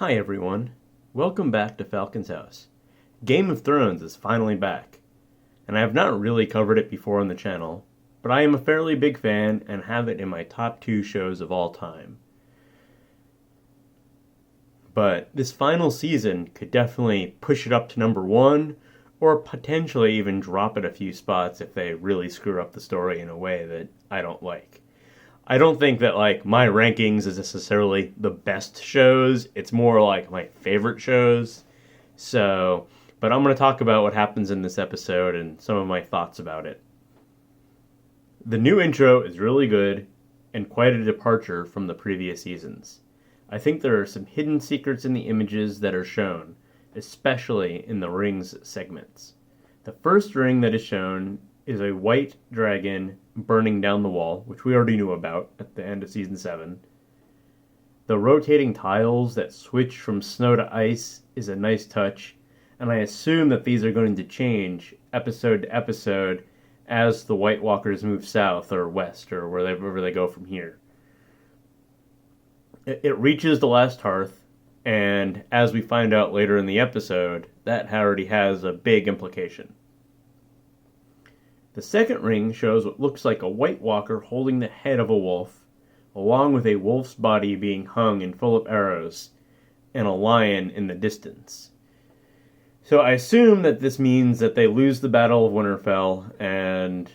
Hi everyone, welcome back to Falcon's House. Game of Thrones is finally back, and I have not really covered it before on the channel, but I am a fairly big fan and have it in my top 2 shows of all time. But this final season could definitely push it up to number 1, or potentially even drop it a few spots if they really screw up the story in a way that I don't like. I don't think that my rankings is necessarily the best shows. It's more like my favorite shows. But I'm going to talk about what happens in this episode and some of my thoughts about it. The new intro is really good and quite a departure from the previous seasons. I think there are some hidden secrets in the images that are shown, especially in the rings segments. The first ring that is shown is a white dragon burning down the wall, which we already knew about at the end of Season 7. The rotating tiles that switch from snow to ice is a nice touch, and I assume that these are going to change episode to episode as the White Walkers move south or west or wherever they go from here. It reaches the last hearth, and as we find out later in the episode, that already has a big implication. The second ring shows what looks like a White Walker holding the head of a wolf, along with a wolf's body being hung and full of arrows, and a lion in the distance. So I assume that this means that they lose the Battle of Winterfell, and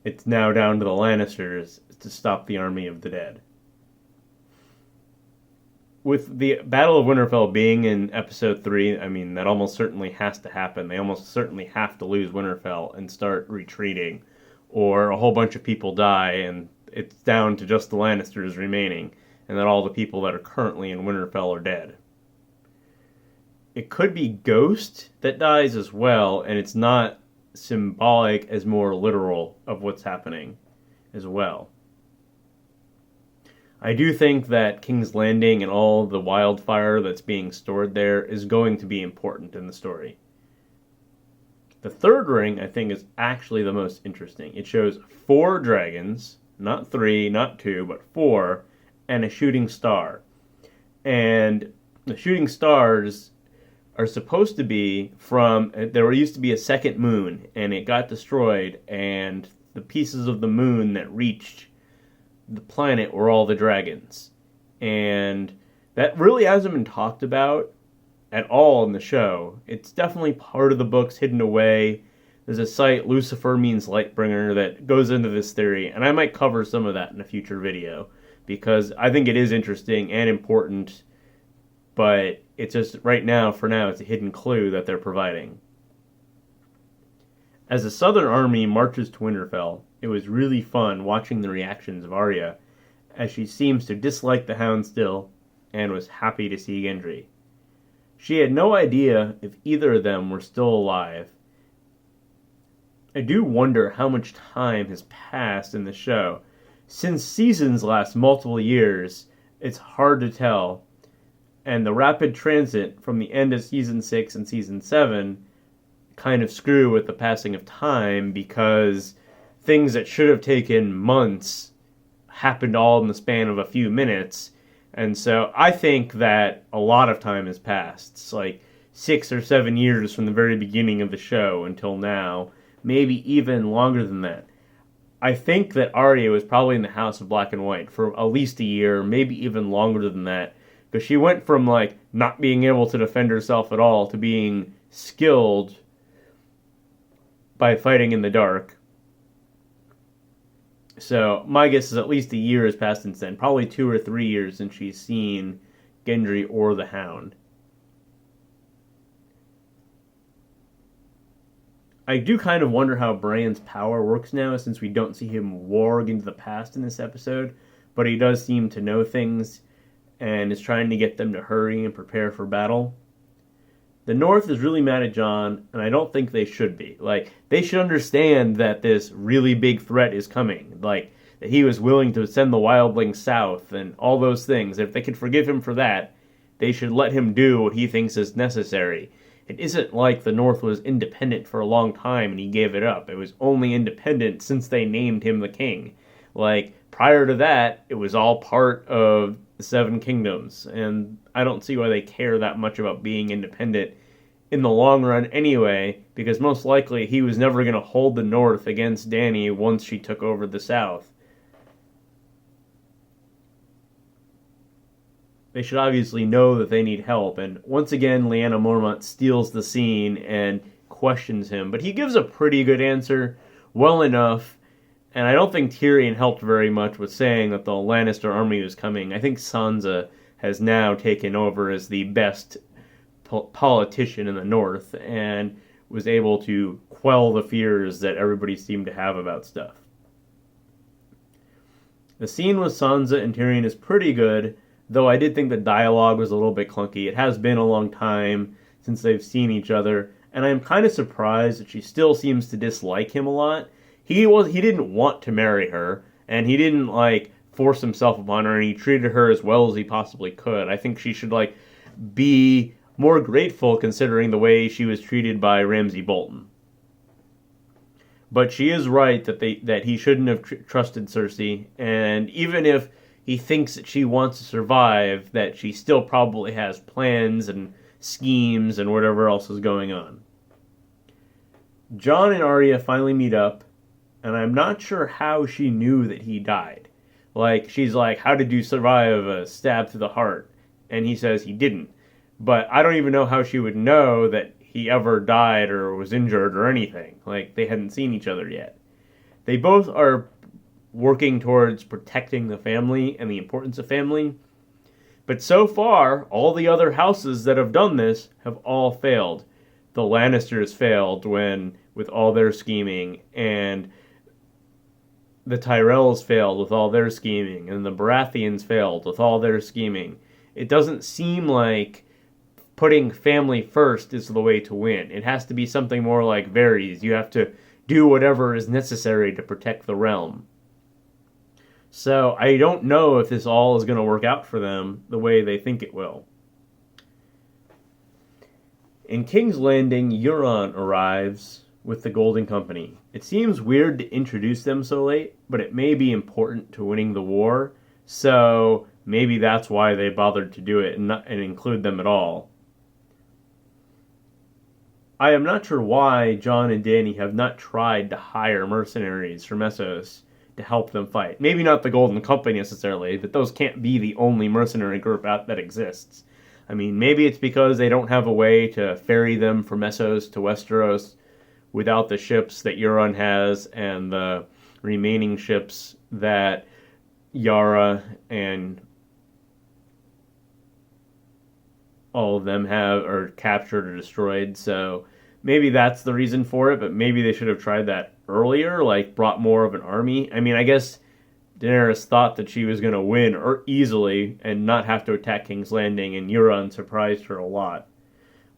it's now down to the Lannisters to stop the army of the dead. With the Battle of Winterfell being in Episode 3, that almost certainly has to happen. They almost certainly have to lose Winterfell and start retreating, or a whole bunch of people die and it's down to just the Lannisters remaining, and that all the people that are currently in Winterfell are dead. It could be Ghost that dies as well, and it's not symbolic as more literal of what's happening as well. I do think that King's Landing and all the wildfire that's being stored there is going to be important in the story. The third ring, I think, is actually the most interesting. It shows 4 dragons, not 3, not 2, but 4, and a shooting star. And the shooting stars are supposed to be from, there used to be a second moon, and it got destroyed, and the pieces of the moon that reached the planet were all the dragons. And that really hasn't been talked about at all in the show. It's definitely part of the books hidden away. There's a site, Lucifer Means Lightbringer, that goes into this theory, and I might cover some of that in a future video, because I think it is interesting and important, but it's just, right now, for now, it's a hidden clue that they're providing. As the Southern Army marches to Winterfell, it was really fun watching the reactions of Arya, as she seems to dislike the Hound still, and was happy to see Gendry. She had no idea if either of them were still alive. I do wonder how much time has passed in the show. Since seasons last multiple years, it's hard to tell, and the rapid transit from the end of Season 6 and Season 7 kind of screw with the passing of time, because things that should have taken months happened all in the span of a few minutes. And so I think that a lot of time has passed. It's like 6 or 7 years from the very beginning of the show until now, maybe even longer than that. I think that Arya was probably in the House of Black and White for at least a year, maybe even longer than that, because she went from not being able to defend herself at all to being skilled by fighting in the dark. So my guess is at least a year has passed since then. Probably 2 or 3 years since she's seen Gendry or the Hound. I do kind of wonder how Bran's power works now, since we don't see him warg into the past in this episode. But he does seem to know things, and is trying to get them to hurry and prepare for battle. The North is really mad at Jon, and I don't think they should be. They should understand that this really big threat is coming. That he was willing to send the wildlings south and all those things. If they could forgive him for that, they should let him do what he thinks is necessary. It isn't like the North was independent for a long time and he gave it up. It was only independent since they named him the king. Prior to that, it was all part of the Seven Kingdoms, and I don't see why they care that much about being independent in the long run anyway, because most likely he was never going to hold the North against Dany once she took over the South. They should obviously know that they need help, and once again Lyanna Mormont steals the scene and questions him, but he gives a pretty good answer, well enough, and I don't think Tyrion helped very much with saying that the Lannister army was coming. I think Sansa has now taken over as the best politician in the North, and was able to quell the fears that everybody seemed to have about stuff. The scene with Sansa and Tyrion is pretty good, though I did think the dialogue was a little bit clunky. It has been a long time since they've seen each other, and I'm kind of surprised that she still seems to dislike him a lot. He didn't want to marry her, and he didn't force himself upon her, and he treated her as well as he possibly could. I think she should be more grateful considering the way she was treated by Ramsay Bolton. But she is right that he shouldn't have trusted Cersei, and even if he thinks that she wants to survive, that she still probably has plans and schemes and whatever else is going on. Jon and Arya finally meet up, and I'm not sure how she knew that he died. She's like, how did you survive a stab to the heart? And he says he didn't. But I don't even know how she would know that he ever died or was injured or anything. They hadn't seen each other yet. They both are working towards protecting the family and the importance of family. But so far, all the other houses that have done this have all failed. The Lannisters failed with all their scheming, and the Tyrells failed with all their scheming, and the Baratheons failed with all their scheming. It doesn't seem like putting family first is the way to win. It has to be something more like Varys. You have to do whatever is necessary to protect the realm. So I don't know if this all is going to work out for them the way they think it will. In King's Landing, Euron arrives with the Golden Company. It seems weird to introduce them so late, but it may be important to winning the war, so maybe that's why they bothered to do it and include them at all. I am not sure why Jon and Dany have not tried to hire mercenaries from Essos to help them fight. Maybe not the Golden Company necessarily, but those can't be the only mercenary group out that exists. I mean, maybe it's because they don't have a way to ferry them from Essos to Westeros without the ships that Euron has and the remaining ships that Yara and all of them are captured or destroyed. So maybe that's the reason for it, but maybe they should have tried that earlier, brought more of an army. I mean, I guess Daenerys thought that she was going to win easily and not have to attack King's Landing, and Euron surprised her a lot,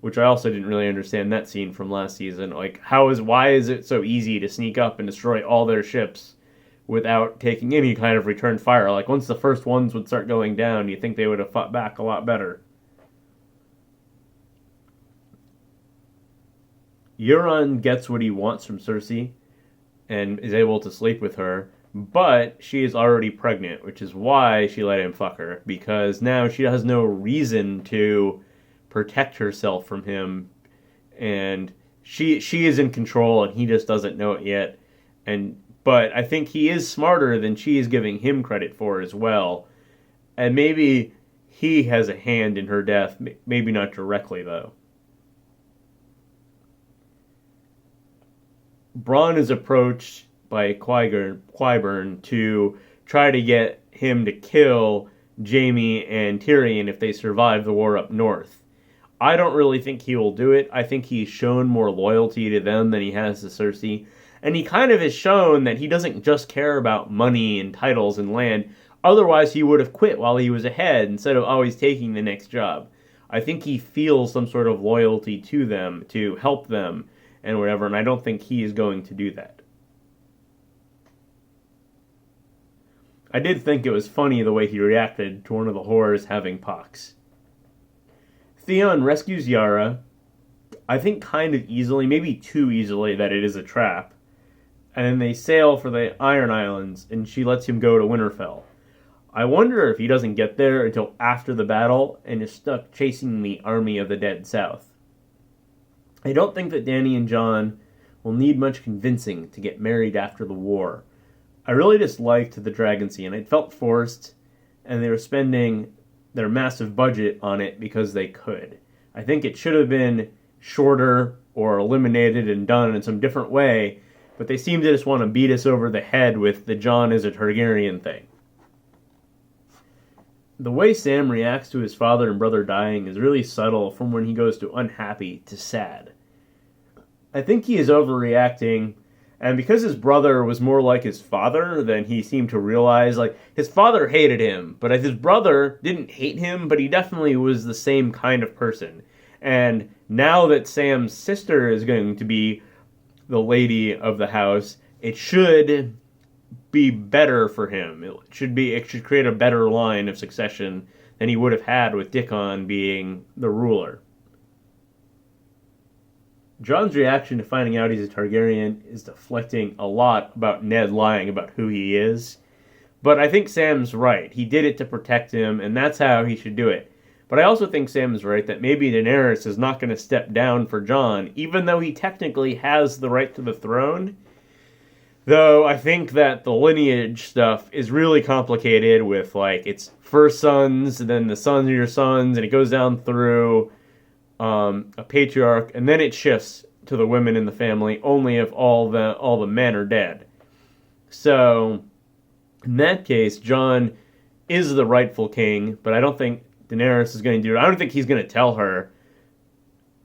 which I also didn't really understand that scene from last season. Why is it so easy to sneak up and destroy all their ships without taking any kind of return fire? Once the first ones would start going down, you'd think they would have fought back a lot better. Euron gets what he wants from Cersei and is able to sleep with her, but she is already pregnant, which is why she let him fuck her, because now she has no reason to protect herself from him, and she is in control and he just doesn't know it yet. But I think he is smarter than she is giving him credit for as well, and maybe he has a hand in her death, maybe not directly though. Bronn is approached by Qyburn to try to get him to kill Jaime and Tyrion if they survive the war up north. I don't really think he will do it. I think he's shown more loyalty to them than he has to Cersei. And he kind of has shown that he doesn't just care about money and titles and land. Otherwise, he would have quit while he was ahead instead of always taking the next job. I think he feels some sort of loyalty to them, to help them, and whatever, and I don't think he is going to do that. I did think it was funny the way he reacted to one of the whores having pox. Theon rescues Yara, I think kind of easily, maybe too easily that it is a trap, and then they sail for the Iron Islands, and she lets him go to Winterfell. I wonder if he doesn't get there until after the battle and is stuck chasing the army of the dead South. I don't think that Danny and John will need much convincing to get married after the war. I really disliked the dragon scene. It felt forced, and they were spending their massive budget on it because they could. I think it should have been shorter or eliminated and done in some different way, but they seem to just want to beat us over the head with the John is a Targaryen thing. The way Sam reacts to his father and brother dying is really subtle, from when he goes to unhappy to sad. I think he is overreacting, and because his brother was more like his father than he seemed to realize, like, his father hated him, but his brother didn't hate him, but he definitely was the same kind of person. And now that Sam's sister is going to be the lady of the house, it should be better for him. It should create a better line of succession than he would have had with Dickon being the ruler. John's reaction to finding out he's a Targaryen is deflecting a lot about Ned lying about who he is. But I think Sam's right. He did it to protect him, and that's how he should do it. But I also think Sam's right that maybe Daenerys is not going to step down for John, even though he technically has the right to the throne. Though I think that the lineage stuff is really complicated with, like, it's first sons, and then the sons of your sons, and it goes down through a patriarch, and then it shifts to the women in the family only if all the men are dead. So in that case, John is the rightful king, but I don't think Daenerys is going to do it. I don't think he's going to tell her.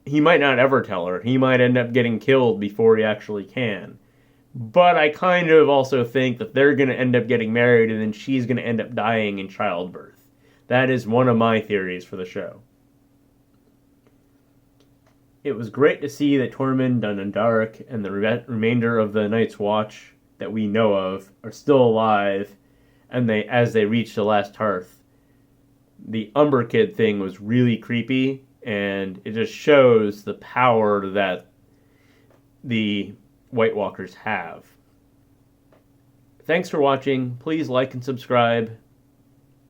He might not ever tell her. He might end up getting killed before he actually can. But I kind of also think that they're going to end up getting married, and then she's going to end up dying in childbirth. That is one of my theories for the show. It was great to see that Tormund, Dundalk, and the remainder of the Night's Watch that we know of are still alive, and as they reach the last hearth. The Umber Kid thing was really creepy, and it just shows the power that the White Walkers have. Thanks for watching. Please like and subscribe.